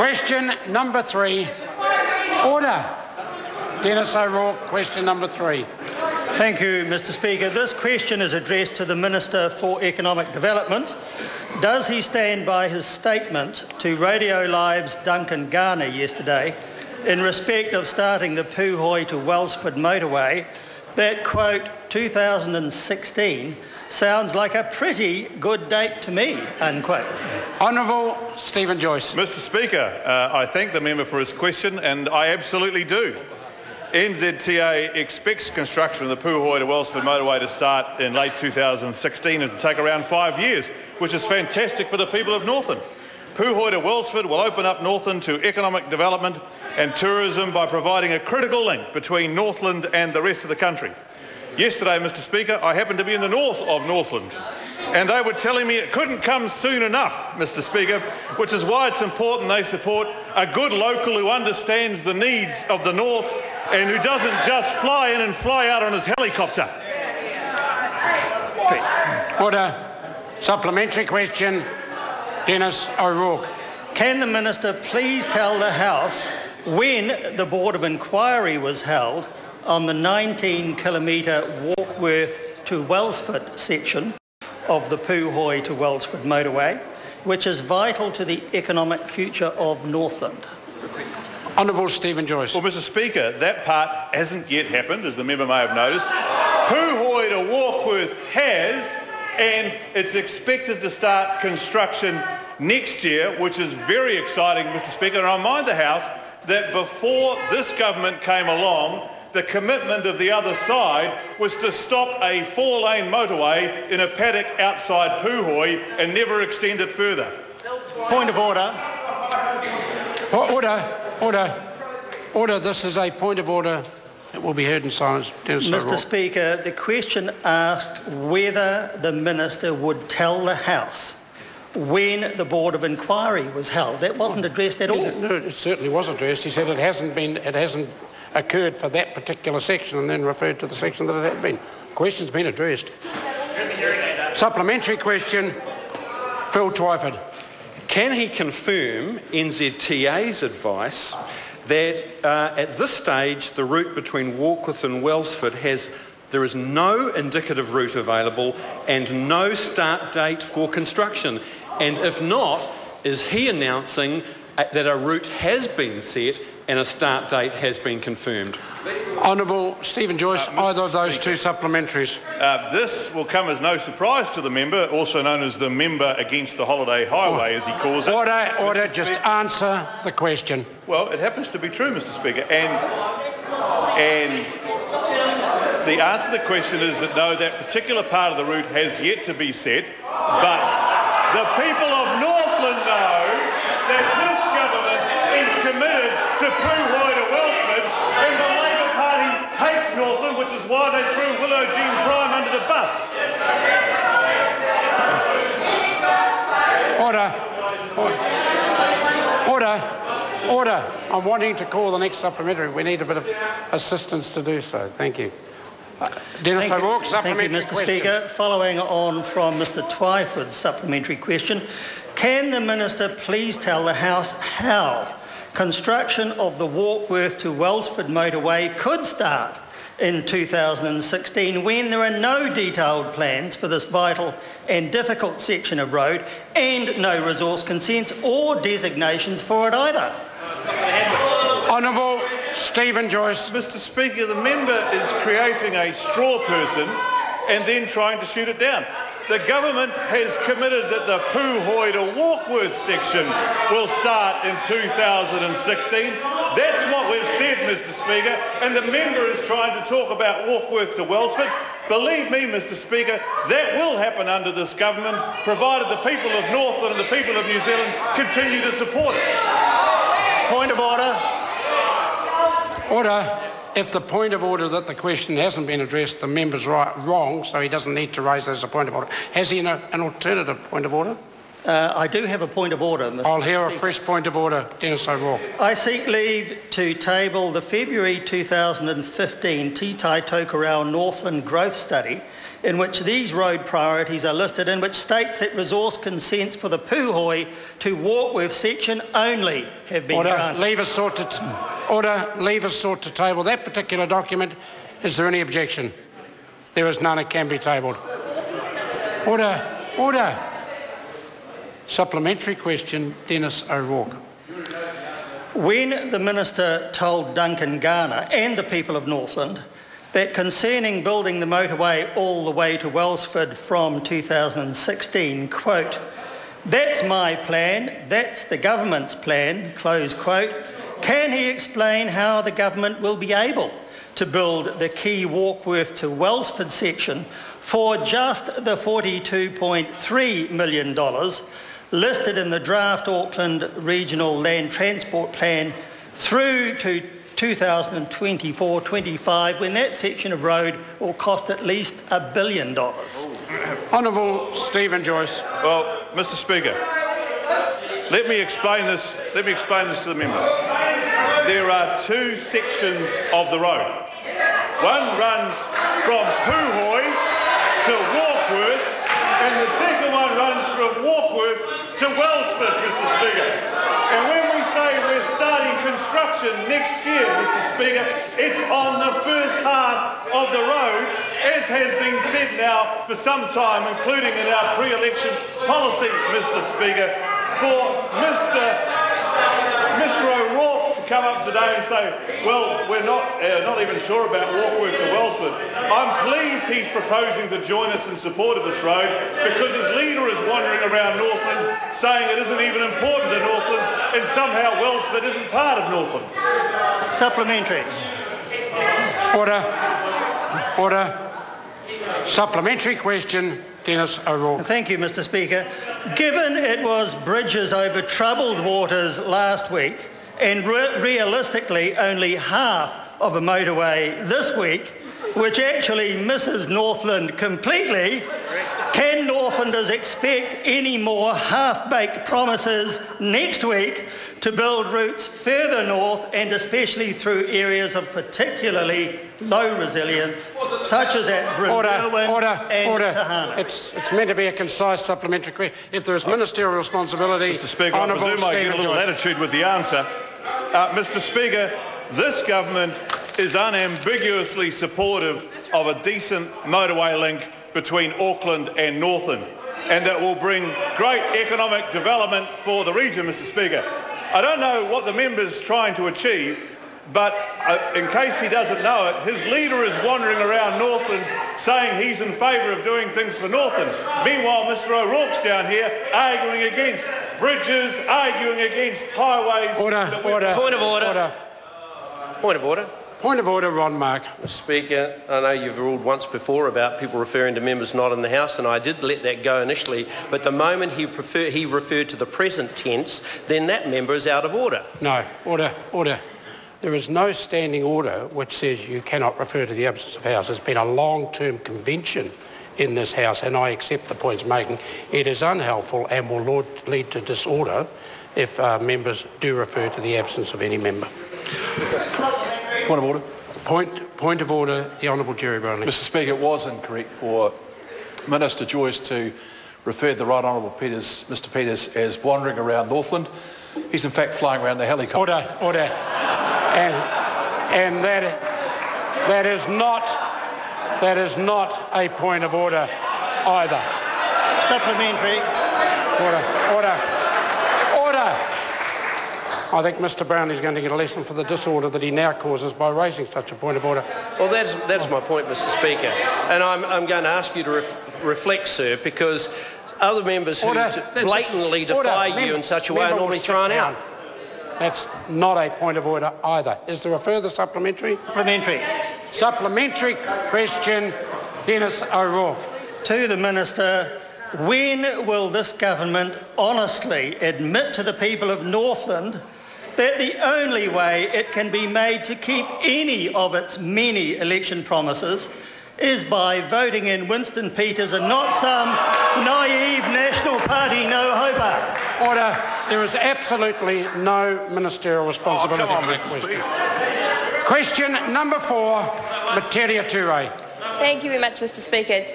Question number 3. Order. Denis O'Rourke, question number 3. Thank you, Mr Speaker. This question is addressed to the Minister for Economic Development. Does he stand by his statement to RadioLive's Duncan Garner yesterday in respect of starting the Pūhoi to Wellsford Motorway that, quote, 2016 sounds like a pretty good date to me, unquote? Honourable Stephen Joyce. Mr Speaker, I thank the member for his question, and I absolutely do. NZTA expects construction of the Pūhoi to Wellsford Motorway to start in late 2016 and to take around 5 years, which is fantastic for the people of Northland. Pūhoi to Wellsford will open up Northland to economic development and tourism by providing a critical link between Northland and the rest of the country. Yesterday, Mr Speaker, I happened to be in the north of Northland, and they were telling me it couldn't come soon enough, Mr Speaker, which is why it's important they support a good local who understands the needs of the north and who doesn't just fly in and fly out on his helicopter. Order. Supplementary question. Denis O'Rourke. Can the Minister please tell the House when the Board of Inquiry was held on the 19-kilometre Warkworth to Wellsford section of the Pūhoi to Wellsford motorway, which is vital to the economic future of Northland? Honourable Stephen Joyce. Well, Mr Speaker, that part hasn't yet happened, as the member may have noticed. Pūhoi to Warkworth has, and it's expected to start construction next year, which is very exciting, Mr Speaker. And I remind the House that before this government came along, the commitment of the other side was to stop a 4-lane motorway in a paddock outside Pūhoi and never extend it further. Point of order. Order. This is a point of order. It will be heard in silence. Mr Speaker, the question asked whether the Minister would tell the House when the Board of Inquiry was held. That wasn't addressed at all. No, it certainly was addressed. He said it hasn't occurred for that particular section, and then referred to the section that it had been. The question's been addressed. Supplementary question. Phil Twyford. Can he confirm NZTA's advice that at this stage the route between Warkworth and Wellsford there is no indicative route available and no start date for construction? And if not, is he announcing that a route has been set and a start date has been confirmed? Honourable Stephen Joyce, either of those two supplementaries. This will come as no surprise to the member, also known as the member against the holiday highway, as he calls it. Order, just answer the question. Well, it happens to be true, Mr Speaker, and the answer to the question is that no, that particular part of the route has yet to be set, but the people of Northland know that this government is committed to Pūhoi to Wellsford, and the Labour Party hates Northland, which is why they threw Willow Jean Prime under the bus. Order. I'm wanting to call the next supplementary. We need a bit of assistance to do so. Thank you. Denis O'Rourke, supplementary question. Thank you, Mr Speaker. Following on from Mr Twyford's supplementary question, can the Minister please tell the House how construction of the Warkworth to Wellsford motorway could start in 2016 when there are no detailed plans for this vital and difficult section of road and no resource consents or designations for it either? Honourable Stephen Joyce. Mr Speaker, the member is creating a straw person and then trying to shoot it down. The government has committed that the Pūhoi to Warkworth section will start in 2016. That's what we've said, Mr Speaker, and the member is trying to talk about Warkworth to Wellsford. Believe me, Mr Speaker, that will happen under this government, provided the people of Northland and the people of New Zealand continue to support it. Point of order. Order. If the point of order that the question hasn't been addressed, the member's wrong, so he doesn't need to raise that as a point of order. Has he an alternative point of order? I do have a point of order, Mr. I'll hear Speaker. a fresh point of order. Denis O'Rourke. I seek leave to table the February 2015 Te Tai Tokerau Northland Growth Study in which these road priorities are listed, in which states that resource consents for the Pūhoi to Warkworth section only have been granted. Leave us sought to table that particular document. Is there any objection? There is none. It can be tabled. Order. Order. Supplementary question, Denis O'Rourke. When the Minister told Duncan, Garner and the people of Northland that concerning building the motorway all the way to Wellsford from 2016, quote, "That's my plan, that's the government's plan," close quote, can he explain how the government will be able to build the key Warkworth to Wellsford section for just the $42.3 million listed in the draft Auckland Regional Land Transport Plan through to 2024-25, when that section of road will cost at least $1 billion? Honourable Stephen Joyce. Well, Mr. Speaker, let me explain this to the members. There are two sections of the road. One runs from Pūhoi to Warkworth, and the second one runs from Warkworth to Wellsford, Mr. Speaker. And when we say we're starting construction next year, Mr. Speaker, it's on the first half of the road, as has been said now for some time, including in our pre-election policy, Mr. Speaker, for Mr. O'Rourke to come up today and say, well, we're not even sure about Warkworth to Wellsford. I'm pleased he's proposing to join us in support of this road, because his leader is wandering around Northland saying it isn't even important to Northland, and somehow Wellsford isn't part of Northland. Supplementary. Order. Order. Supplementary question, Denis O'Rourke. Thank you, Mr. Speaker. Given it was bridges over troubled waters last week, and realistically only half of a motorway this week, which actually misses Northland completely, can Northlanders expect any more half-baked promises next week to build routes further north, and especially through areas of particularly low resilience, such as at Brynderwyn and Tahana? It's meant to be a concise supplementary question. If there is ministerial responsibility, Mr. Speaker, I presume I get a little latitude with the answer. Mr. Speaker, this government is unambiguously supportive of a decent motorway link between Auckland and Northland, and that will bring great economic development for the region, Mr. Speaker. I don't know what the member's trying to achieve, but in case he doesn't know it, his leader is wandering around Northland saying he's in favour of doing things for Northland. Meanwhile, Mr. O'Rourke's down here arguing against bridges, arguing against highways. Order. Point of order. Point of order. Point of order, Ron Mark. Mr. Speaker, I know you've ruled once before about people referring to members not in the House, and I did let that go initially, but the moment he referred to the present tense, then that member is out of order. No. Order. Order. There is no standing order which says you cannot refer to the absence of House. It's been a long-term convention in this House, and I accept the points making. It is unhelpful and will lead to disorder if members do refer to the absence of any member. Point of order. Point of order, the Honourable Jerry Brownlee. Mr. Speaker, it was incorrect for Minister Joyce to refer to the Right Honourable Mr. Peters as wandering around Northland. He's in fact flying around the helicopter. Order. And that is not a point of order either. Supplementary. Order. I think Mr. Brownlee is going to get a lesson for the disorder that he now causes by raising such a point of order. Well, that's my point, Mr. Speaker. And I'm going to ask you to reflect, sir, because other members who blatantly defy you in such a way are normally thrown out. That's not a point of order either. Is there a further supplementary? Supplementary. Supplementary question, Denis O'Rourke. To the Minister, when will this government honestly admit to the people of Northland that the only way it can be made to keep any of its many election promises is by voting in Winston Peters and not some naive National Party no-hoper? Order. There is absolutely no ministerial responsibility for this question. Question number 4, Materia Ture. Thank you very much, Mr Speaker.